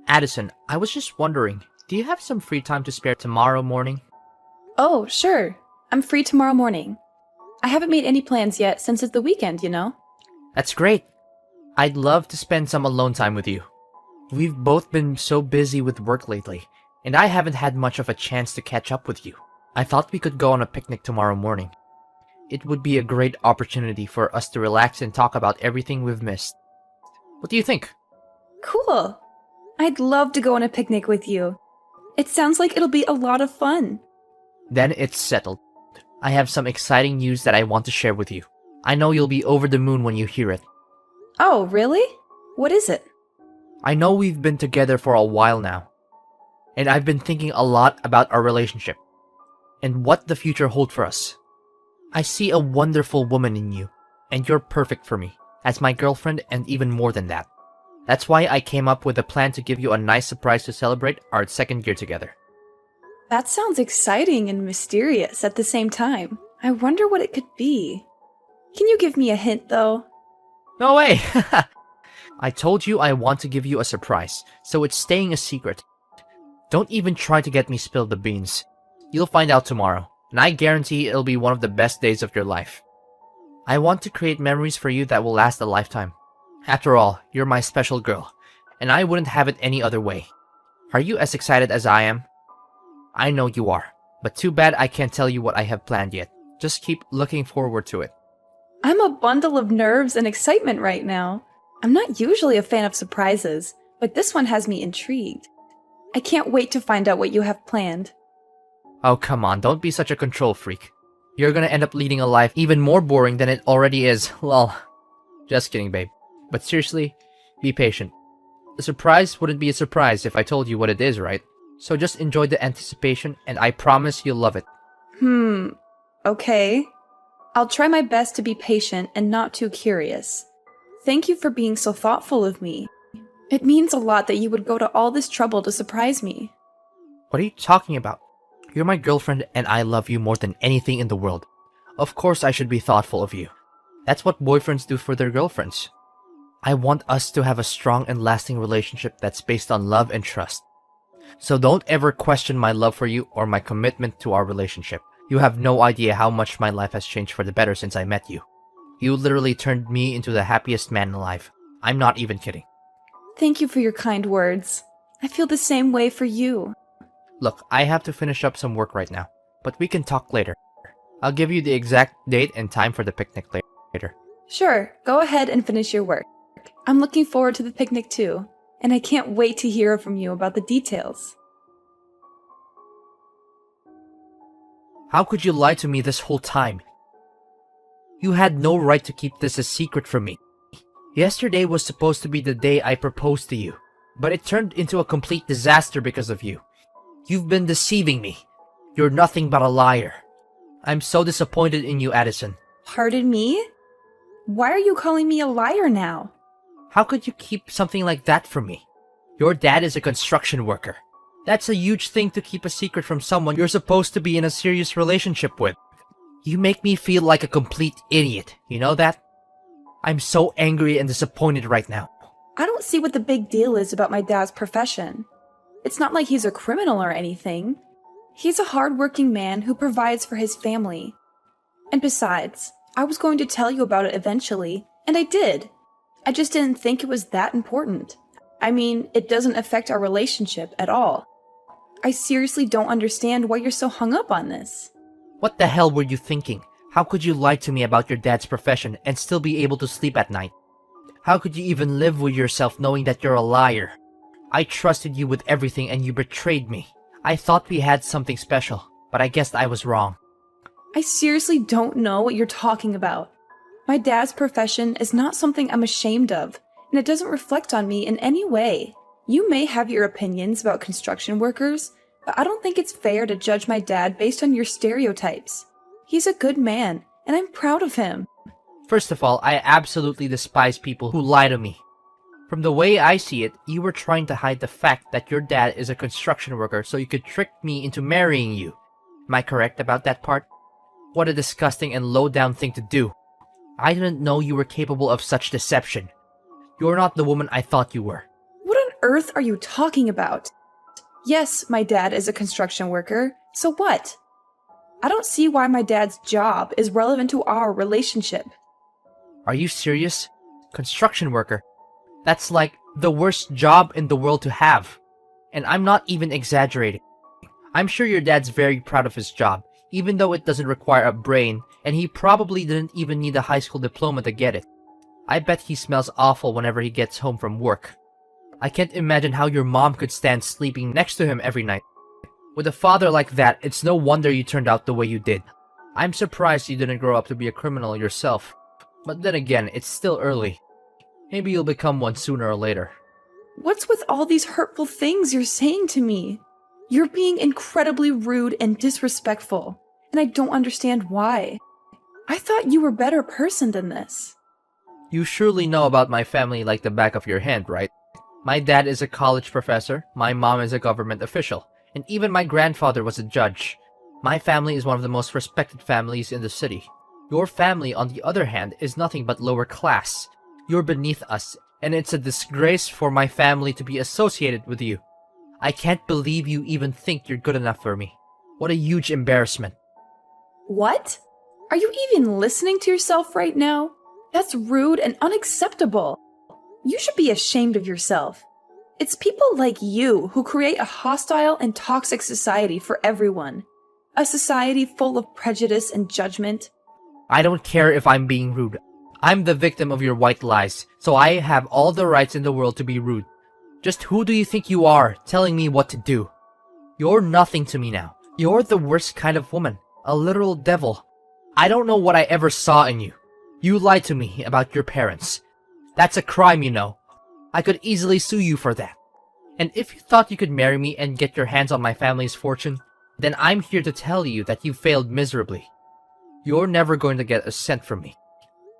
Addison, I was just wondering, do you have some free time to spare tomorrow morning? Oh, sure. I'm free tomorrow morning. I haven't made any plans yet since it's the weekend, you know? That's great. I'd love to spend some alone time with you. We've both been so busy with work lately, and I haven't had much of a chance to catch up with you. I thought we could go on a picnic tomorrow morning. It would be a great opportunity for us to relax and talk about everything we've missed. What do you think? Cool. I'd love to go on a picnic with you. It sounds like it'll be a lot of fun. Then it's settled. I have some exciting news that I want to share with you. I know you'll be over the moon when you hear it. Oh, really? What is it? I know we've been together for a while now, and I've been thinking a lot about our relationship and what the future holds for us. I see a wonderful woman in you, and you're perfect for me, as my girlfriend and even more than that. That's why I came up with a plan to give you a nice surprise to celebrate our second year together. That sounds exciting and mysterious at the same time. I wonder what it could be. Can you give me a hint, though? No way! I told you I want to give you a surprise, so it's staying a secret. Don't even try to get me spill the beans. You'll find out tomorrow, and I guarantee it'll be one of the best days of your life. I want to create memories for you that will last a lifetime. After all, you're my special girl, and I wouldn't have it any other way. Are you as excited as I am? I know you are, but too bad I can't tell you what I have planned yet. Just keep looking forward to it. I'm a bundle of nerves and excitement right now. I'm not usually a fan of surprises, but this one has me intrigued. I can't wait to find out what you have planned. Oh, come on, don't be such a control freak. You're gonna end up leading a life even more boring than it already is, lol. Just kidding, babe. But seriously, be patient. The surprise wouldn't be a surprise if I told you what it is, right? So just enjoy the anticipation, and I promise you'll love it. Okay. I'll try my best to be patient and not too curious. Thank you for being so thoughtful of me. It means a lot that you would go to all this trouble to surprise me. What are you talking about? You're my girlfriend, and I love you more than anything in the world. Of course I should be thoughtful of you. That's what boyfriends do for their girlfriends. I want us to have a strong and lasting relationship that's based on love and trust. So don't ever question my love for you or my commitment to our relationship. You have no idea how much my life has changed for the better since I met you. You literally turned me into the happiest man alive. I'm not even kidding. Thank you for your kind words. I feel the same way for you. Look, I have to finish up some work right now, but we can talk later. I'll give you the exact date and time for the picnic later. Sure, go ahead and finish your work. I'm looking forward to the picnic too, and I can't wait to hear from you about the details. How could you lie to me this whole time? You had no right to keep this a secret from me. Yesterday was supposed to be the day I proposed to you, but it turned into a complete disaster because of you. You've been deceiving me. You're nothing but a liar. I'm so disappointed in you, Addison. Pardon me? Why are you calling me a liar now? How could you keep something like that from me? Your dad is a construction worker. That's a huge thing to keep a secret from someone you're supposed to be in a serious relationship with. You make me feel like a complete idiot, you know that? I'm so angry and disappointed right now. I don't see what the big deal is about my dad's profession. It's not like he's a criminal or anything. He's a hardworking man who provides for his family. And besides, I was going to tell you about it eventually, and I did. I just didn't think it was that important. I mean, it doesn't affect our relationship at all. I seriously don't understand why you're so hung up on this. What the hell were you thinking? How could you lie to me about your dad's profession and still be able to sleep at night? How could you even live with yourself knowing that you're a liar? I trusted you with everything and you betrayed me. I thought we had something special, but I guess I was wrong. I seriously don't know what you're talking about. My dad's profession is not something I'm ashamed of, and it doesn't reflect on me in any way. You may have your opinions about construction workers, but I don't think it's fair to judge my dad based on your stereotypes. He's a good man, and I'm proud of him. First of all, I absolutely despise people who lie to me. From the way I see it, you were trying to hide the fact that your dad is a construction worker so you could trick me into marrying you. Am I correct about that part? What a disgusting and low-down thing to do. I didn't know you were capable of such deception. You're not the woman I thought you were. What on earth are you talking about? Yes, my dad is a construction worker, so what? I don't see why my dad's job is relevant to our relationship. Are you serious? Construction worker. That's like the worst job in the world to have. And I'm not even exaggerating. I'm sure your dad's very proud of his job, even though it doesn't require a brain, and he probably didn't even need a high school diploma to get it. I bet he smells awful whenever he gets home from work. I can't imagine how your mom could stand sleeping next to him every night. With a father like that, it's no wonder you turned out the way you did. I'm surprised you didn't grow up to be a criminal yourself. But then again, it's still early. Maybe you'll become one sooner or later. What's with all these hurtful things you're saying to me? You're being incredibly rude and disrespectful, and I don't understand why. I thought you were a better person than this. You surely know about my family like the back of your hand, right? My dad is a college professor, my mom is a government official, and even my grandfather was a judge. My family is one of the most respected families in the city. Your family, on the other hand, is nothing but lower class. You're beneath us, and it's a disgrace for my family to be associated with you. I can't believe you even think you're good enough for me. What a huge embarrassment. What? Are you even listening to yourself right now? That's rude and unacceptable. You should be ashamed of yourself. It's people like you who create a hostile and toxic society for everyone. A society full of prejudice and judgment. I don't care if I'm being rude. I'm the victim of your white lies, so I have all the rights in the world to be rude. Just who do you think you are, telling me what to do? You're nothing to me now. You're the worst kind of woman. A literal devil. I don't know what I ever saw in you. You lied to me about your parents. That's a crime, you know. I could easily sue you for that. And if you thought you could marry me and get your hands on my family's fortune, then I'm here to tell you that you failed miserably. You're never going to get a cent from me.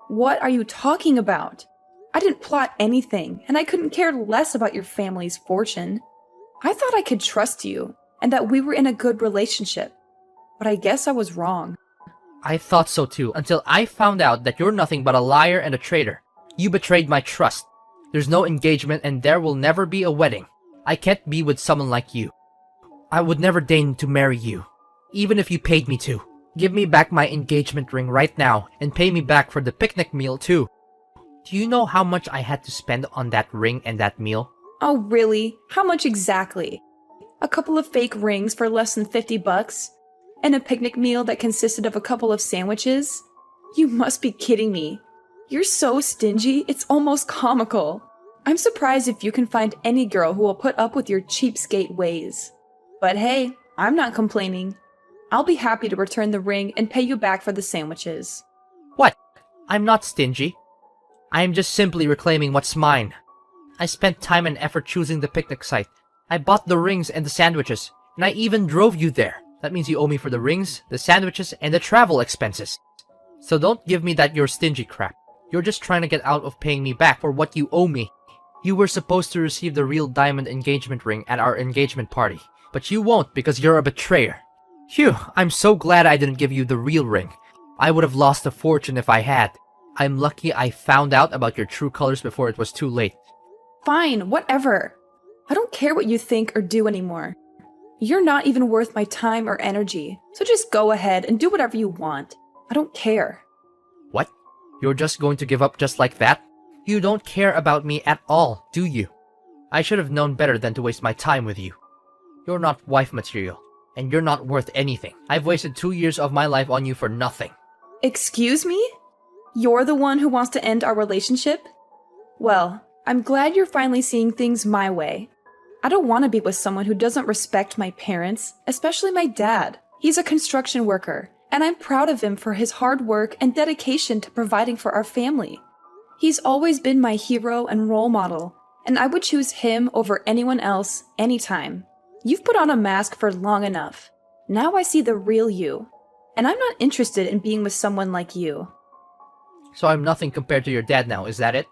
What are you talking about? I didn't plot anything, and I couldn't care less about your family's fortune. I thought I could trust you, and that we were in a good relationship. But I guess I was wrong. I thought so too, until I found out that you're nothing but a liar and a traitor. You betrayed my trust. There's no engagement and there will never be a wedding. I can't be with someone like you. I would never deign to marry you, even if you paid me to. Give me back my engagement ring right now, and pay me back for the picnic meal too. Do you know how much I had to spend on that ring and that meal? Oh, really? How much exactly? A couple of fake rings for less than $50? And a picnic meal that consisted of a couple of sandwiches? You must be kidding me. You're so stingy, it's almost comical. I'm surprised if you can find any girl who will put up with your cheapskate ways. But hey, I'm not complaining. I'll be happy to return the ring and pay you back for the sandwiches. What? I'm not stingy. I'm just simply reclaiming what's mine. I spent time and effort choosing the picnic site. I bought the rings and the sandwiches, and I even drove you there. That means you owe me for the rings, the sandwiches, and the travel expenses. So don't give me that you're stingy crap. You're just trying to get out of paying me back for what you owe me. You were supposed to receive the real diamond engagement ring at our engagement party, but you won't because you're a betrayer. Phew, I'm so glad I didn't give you the real ring. I would have lost a fortune if I had. I'm lucky I found out about your true colors before it was too late. Fine, whatever. I don't care what you think or do anymore. You're not even worth my time or energy, so just go ahead and do whatever you want. I don't care. What? You're just going to give up just like that? You don't care about me at all, do you? I should have known better than to waste my time with you. You're not wife material, and you're not worth anything. I've wasted 2 years of my life on you for nothing. Excuse me? You're the one who wants to end our relationship? Well, I'm glad you're finally seeing things my way. I don't want to be with someone who doesn't respect my parents, especially my dad. He's a construction worker, and I'm proud of him for his hard work and dedication to providing for our family. He's always been my hero and role model, and I would choose him over anyone else anytime. You've put on a mask for long enough. Now I see the real you, and I'm not interested in being with someone like you. So I'm nothing compared to your dad now, is that it?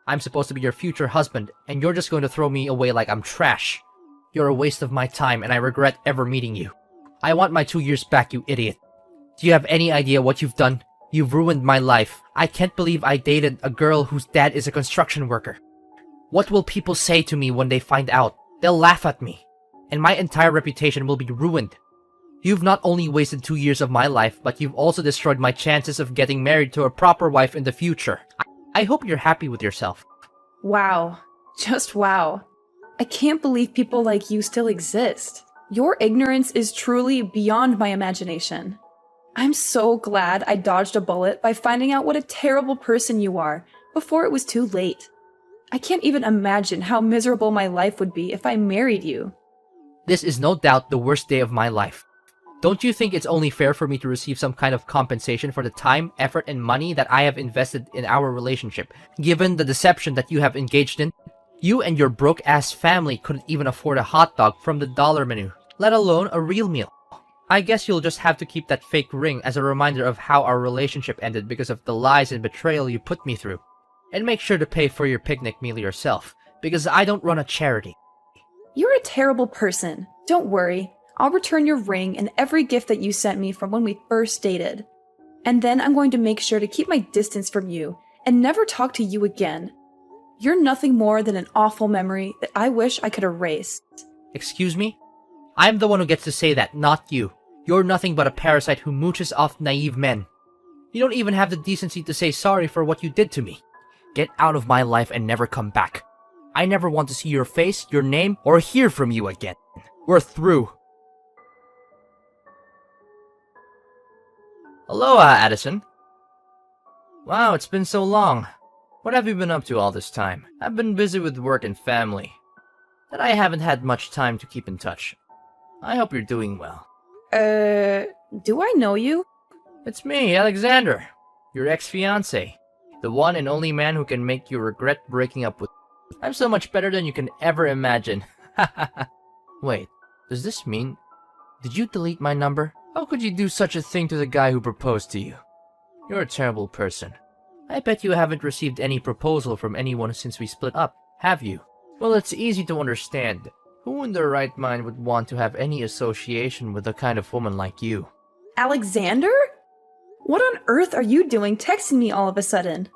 I'm supposed to be your future husband, and you're just going to throw me away like I'm trash. You're a waste of my time, and I regret ever meeting you. I want my 2 years back, you idiot. Do you have any idea what you've done? You've ruined my life. I can't believe I dated a girl whose dad is a construction worker. What will people say to me when they find out? They'll laugh at me, and my entire reputation will be ruined. You've not only wasted 2 years of my life, but you've also destroyed my chances of getting married to a proper wife in the future. I hope you're happy with yourself. Wow. Just wow. I can't believe people like you still exist. Your ignorance is truly beyond my imagination. I'm so glad I dodged a bullet by finding out what a terrible person you are before it was too late. I can't even imagine how miserable my life would be if I married you. This is no doubt the worst day of my life. Don't you think it's only fair for me to receive some kind of compensation for the time, effort, and money that I have invested in our relationship, given the deception that you have engaged in? You and your broke-ass family couldn't even afford a hot dog from the dollar menu, let alone a real meal. I guess you'll just have to keep that fake ring as a reminder of how our relationship ended because of the lies and betrayal you put me through. And make sure to pay for your picnic meal yourself, because I don't run a charity. You're a terrible person. Don't worry. I'll return your ring and every gift that you sent me from when we first dated. And then I'm going to make sure to keep my distance from you and never talk to you again. You're nothing more than an awful memory that I wish I could erase. Excuse me? I'm the one who gets to say that, not you. You're nothing but a parasite who mooches off naive men. You don't even have the decency to say sorry for what you did to me. Get out of my life and never come back. I never want to see your face, your name, or hear from you again. We're through. Aloha, Addison. Wow, it's been so long. What have you been up to all this time? I've been busy with work and family, that I haven't had much time to keep in touch. I hope you're doing well. Do I know you? It's me, Alexander, your ex-fiancé, the one and only man who can make you regret breaking up with. I'm so much better than you can ever imagine. Wait, does this mean... Did you delete my number? How could you do such a thing to the guy who proposed to you? You're a terrible person. I bet you haven't received any proposal from anyone since we split up, have you? Well, it's easy to understand. Who in their right mind would want to have any association with a kind of woman like you? Alexander? What on earth are you doing texting me all of a sudden?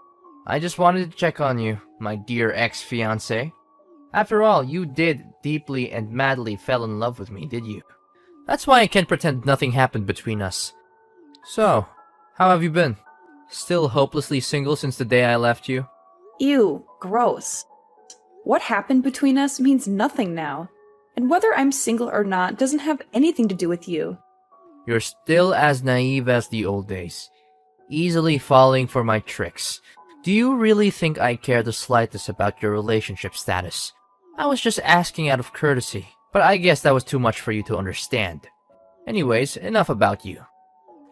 I just wanted to check on you, my dear ex-fiancé. After all, you did deeply and madly fell in love with me, did you? That's why I can't pretend nothing happened between us. So, how have you been? Still hopelessly single since the day I left you? Ew, gross. What happened between us means nothing now. And whether I'm single or not doesn't have anything to do with you. You're still as naive as the old days, easily falling for my tricks. Do you really think I care the slightest about your relationship status? I was just asking out of courtesy, but I guess that was too much for you to understand. Anyways, enough about you.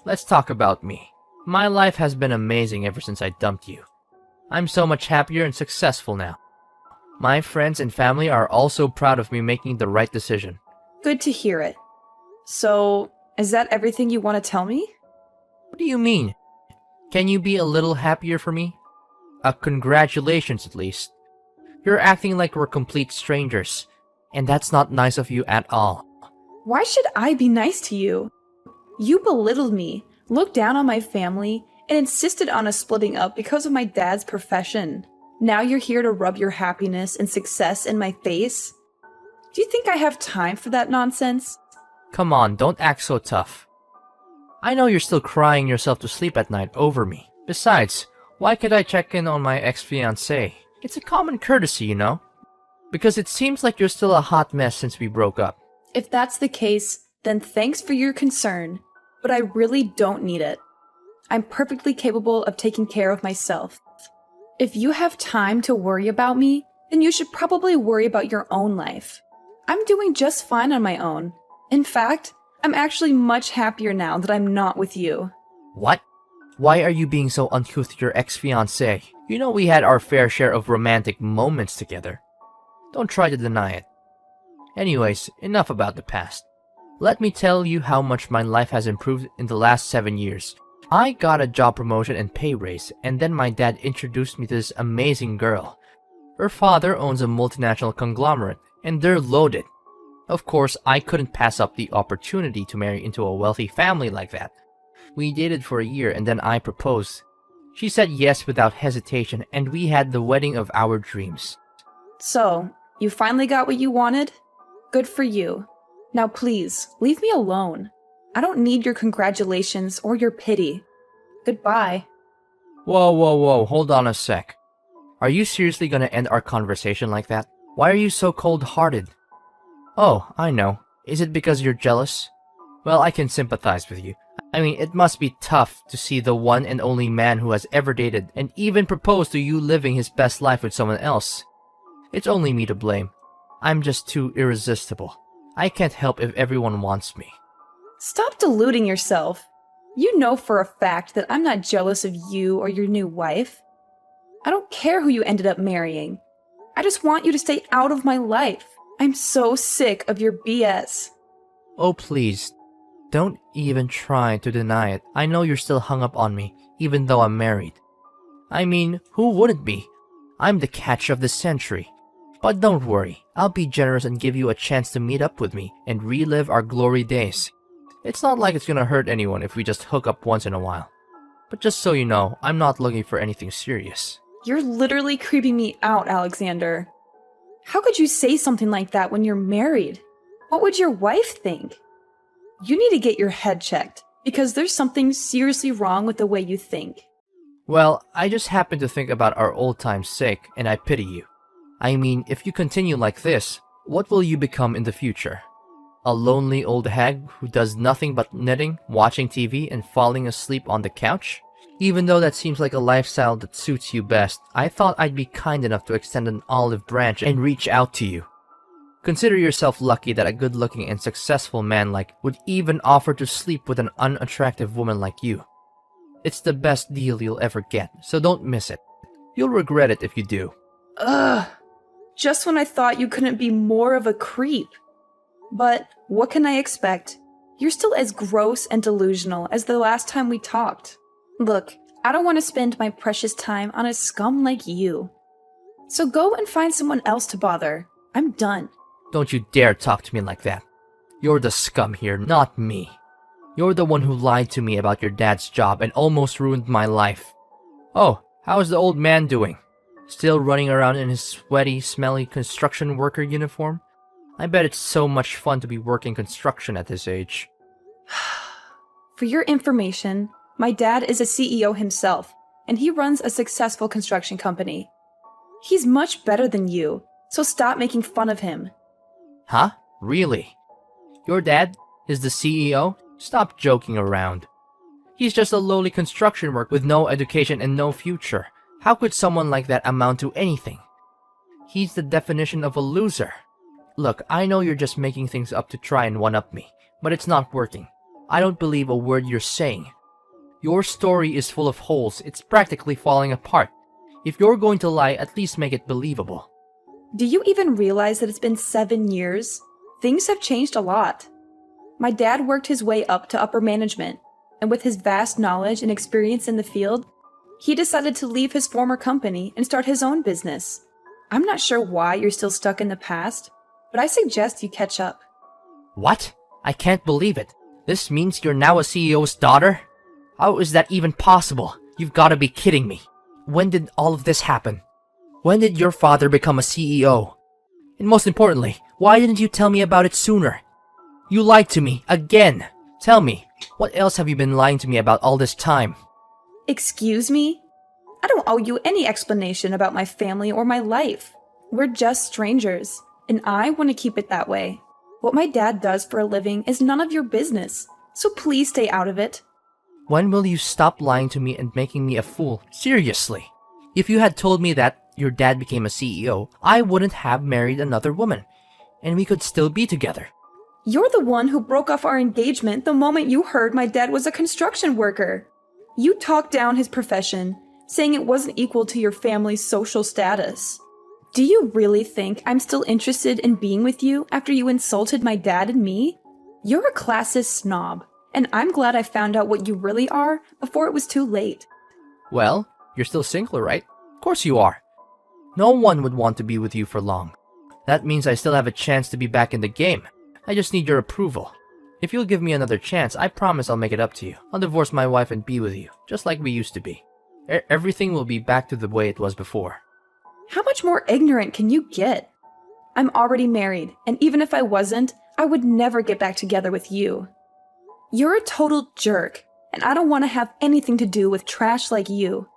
Let's talk about me. My life has been amazing ever since I dumped you. I'm so much happier and successful now. My friends and family are also proud of me making the right decision. Good to hear it. So, is that everything you want to tell me? What do you mean? Can you be a little happier for me? Congratulations at least. You're acting like we're complete strangers, and that's not nice of you at all. Why should I be nice to you? You belittled me, looked down on my family, and insisted on us splitting up because of my dad's profession. Now you're here to rub your happiness and success in my face? Do you think I have time for that nonsense? Come on, don't act so tough. I know you're still crying yourself to sleep at night over me. Besides, why could I check in on my ex-fiancé? It's a common courtesy, you know? Because it seems like you're still a hot mess since we broke up. If that's the case, then thanks for your concern, but I really don't need it. I'm perfectly capable of taking care of myself. If you have time to worry about me, then you should probably worry about your own life. I'm doing just fine on my own. In fact, I'm actually much happier now that I'm not with you. What? Why are you being so uncouth to your ex-fiancé? You know we had our fair share of romantic moments together. Don't try to deny it. Anyways, enough about the past. Let me tell you how much my life has improved in the last 7 years. I got a job promotion and pay raise, and then my dad introduced me to this amazing girl. Her father owns a multinational conglomerate, and they're loaded. Of course, I couldn't pass up the opportunity to marry into a wealthy family like that. We dated for a year and then I proposed. She said yes without hesitation, and we had the wedding of our dreams. So, you finally got what you wanted? Good for you. Now please, leave me alone. I don't need your congratulations or your pity. Goodbye. Whoa, hold on a sec. Are you seriously gonna end our conversation like that? Why are you so cold-hearted? Oh, I know. Is it because you're jealous? Well, I can sympathize with you. I mean, it must be tough to see the one and only man who has ever dated and even proposed to you living his best life with someone else. It's only me to blame. I'm just too irresistible. I can't help if everyone wants me. Stop deluding yourself. You know for a fact that I'm not jealous of you or your new wife. I don't care who you ended up marrying. I just want you to stay out of my life. I'm so sick of your BS. Oh, please. Don't even try to deny it. I know you're still hung up on me, even though I'm married. I mean, who wouldn't be? I'm the catch of the century. But don't worry, I'll be generous and give you a chance to meet up with me and relive our glory days. It's not like it's gonna hurt anyone if we just hook up once in a while. But just so you know, I'm not looking for anything serious. You're literally creeping me out, Alexander. How could you say something like that when you're married? What would your wife think? You need to get your head checked, because there's something seriously wrong with the way you think. Well, I just happen to think about our old time's sake, and I pity you. I mean, if you continue like this, what will you become in the future? A lonely old hag who does nothing but knitting, watching TV, and falling asleep on the couch? Even though that seems like a lifestyle that suits you best, I thought I'd be kind enough to extend an olive branch and reach out to you. Consider yourself lucky that a good-looking and successful man like would even offer to sleep with an unattractive woman like you. It's the best deal you'll ever get, so don't miss it. You'll regret it if you do. Ugh. Just when I thought you couldn't be more of a creep. But what can I expect? You're still as gross and delusional as the last time we talked. Look, I don't want to spend my precious time on a scum like you. So go and find someone else to bother. I'm done. Don't you dare talk to me like that. You're the scum here, not me. You're the one who lied to me about your dad's job and almost ruined my life. Oh, how's the old man doing? Still running around in his sweaty, smelly construction worker uniform? I bet it's so much fun to be working construction at this age. For your information, my dad is a CEO himself, and he runs a successful construction company. He's much better than you, so stop making fun of him. Huh? Really? Your dad is the CEO? Stop joking around. He's just a lowly construction worker with no education and no future. How could someone like that amount to anything? He's the definition of a loser. Look, I know you're just making things up to try and one-up me, but it's not working. I don't believe a word you're saying. Your story is full of holes. It's practically falling apart. If you're going to lie, at least make it believable. Do you even realize that it's been 7 years? Things have changed a lot. My dad worked his way up to upper management, and with his vast knowledge and experience in the field, he decided to leave his former company and start his own business. I'm not sure why you're still stuck in the past, but I suggest you catch up. What? I can't believe it. This means you're now a CEO's daughter? How is that even possible? You've got to be kidding me. When did all of this happen? When did your father become a CEO? And most importantly, why didn't you tell me about it sooner? You lied to me, again. Tell me, what else have you been lying to me about all this time? Excuse me? I don't owe you any explanation about my family or my life. We're just strangers, and I want to keep it that way. What my dad does for a living is none of your business, so please stay out of it. When will you stop lying to me and making me a fool? Seriously. If you had told me that your dad became a CEO, I wouldn't have married another woman, and we could still be together. You're the one who broke off our engagement the moment you heard my dad was a construction worker. You talked down his profession, saying it wasn't equal to your family's social status. Do you really think I'm still interested in being with you after you insulted my dad and me? You're a classist snob, and I'm glad I found out what you really are before it was too late. Well, you're still single, right? Of course you are. No one would want to be with you for long. That means I still have a chance to be back in the game. I just need your approval. If you'll give me another chance, I promise I'll make it up to you. I'll divorce my wife and be with you, just like we used to be. Everything will be back to the way it was before. How much more ignorant can you get? I'm already married, and even if I wasn't, I would never get back together with you. You're a total jerk, and I don't want to have anything to do with trash like you.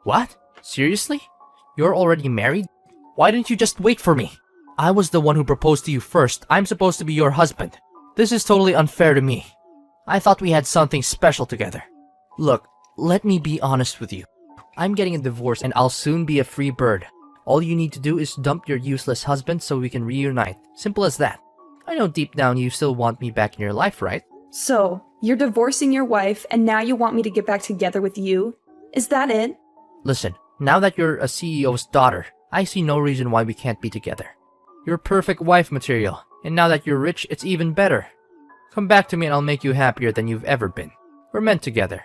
What? Seriously? You're already married? Why didn't you just wait for me? I was the one who proposed to you first. I'm supposed to be your husband. This is totally unfair to me. I thought we had something special together. Look, let me be honest with you. I'm getting a divorce and I'll soon be a free bird. All you need to do is dump your useless husband so we can reunite. Simple as that. I know deep down you still want me back in your life, right? So, you're divorcing your wife, and now you want me to get back together with you? Is that it? Listen, now that you're a CEO's daughter, I see no reason why we can't be together. You're perfect wife material, and now that you're rich, it's even better. Come back to me and I'll make you happier than you've ever been. We're meant together.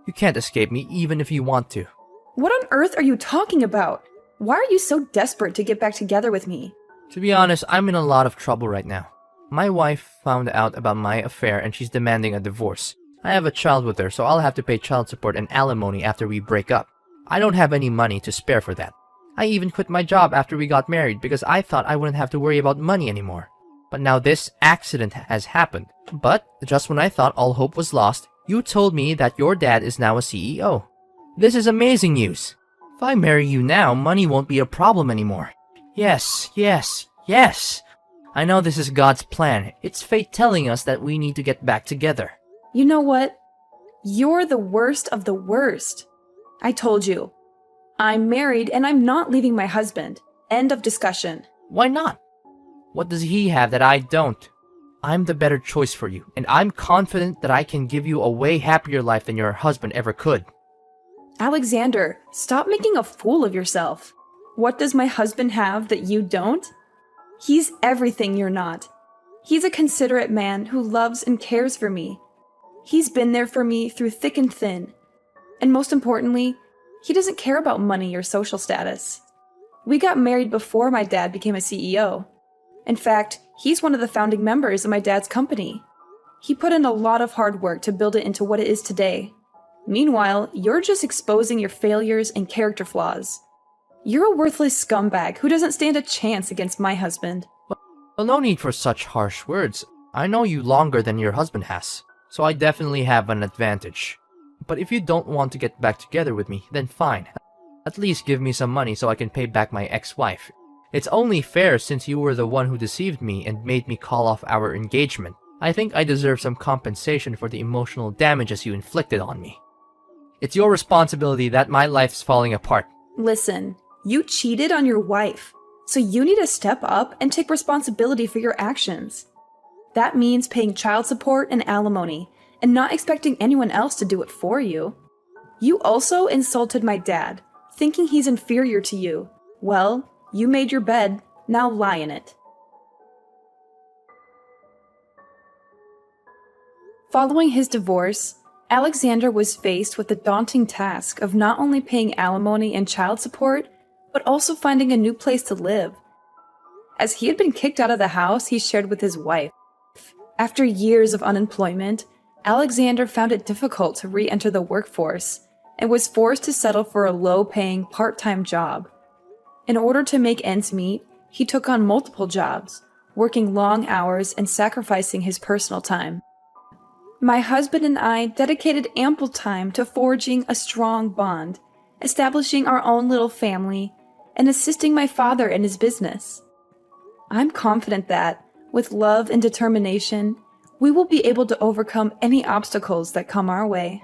You can't escape me even if you want to. What on earth are you talking about? Why are you so desperate to get back together with me? To be honest, I'm in a lot of trouble right now. My wife found out about my affair and she's demanding a divorce. I have a child with her, so I'll have to pay child support and alimony after we break up. I don't have any money to spare for that. I even quit my job after we got married because I thought I wouldn't have to worry about money anymore. But now this accident has happened. But just when I thought all hope was lost, you told me that your dad is now a CEO. This is amazing news. If I marry you now, money won't be a problem anymore. Yes, yes, yes. I know this is God's plan. It's fate telling us that we need to get back together. You know what? You're the worst of the worst. I told you. I'm married and I'm not leaving my husband. End of discussion. Why not? What does he have that I don't? I'm the better choice for you, and I'm confident that I can give you a way happier life than your husband ever could. Alexander, stop making a fool of yourself. What does my husband have that you don't? He's everything you're not. He's a considerate man who loves and cares for me. He's been there for me through thick and thin. And most importantly, he doesn't care about money or social status. We got married before my dad became a CEO. In fact, he's one of the founding members of my dad's company. He put in a lot of hard work to build it into what it is today. Meanwhile, you're just exposing your failures and character flaws. You're a worthless scumbag who doesn't stand a chance against my husband. Well, no need for such harsh words. I know you longer than your husband has, so I definitely have an advantage. But if you don't want to get back together with me, then fine. At least give me some money so I can pay back my ex-wife. It's only fair since you were the one who deceived me and made me call off our engagement. I think I deserve some compensation for the emotional damages you inflicted on me. It's your responsibility that my life's falling apart. Listen, you cheated on your wife, so you need to step up and take responsibility for your actions. That means paying child support and alimony, and not expecting anyone else to do it for you. You also insulted my dad, thinking he's inferior to you. Well, you made your bed, now lie in it. Following his divorce, Alexander was faced with the daunting task of not only paying alimony and child support, but also finding a new place to live. As he had been kicked out of the house he shared with his wife. After years of unemployment, Alexander found it difficult to re-enter the workforce and was forced to settle for a low-paying part-time job. In order to make ends meet, he took on multiple jobs, working long hours and sacrificing his personal time. My husband and I dedicated ample time to forging a strong bond, establishing our own little family, and assisting my father in his business. I'm confident that, with love and determination, we will be able to overcome any obstacles that come our way.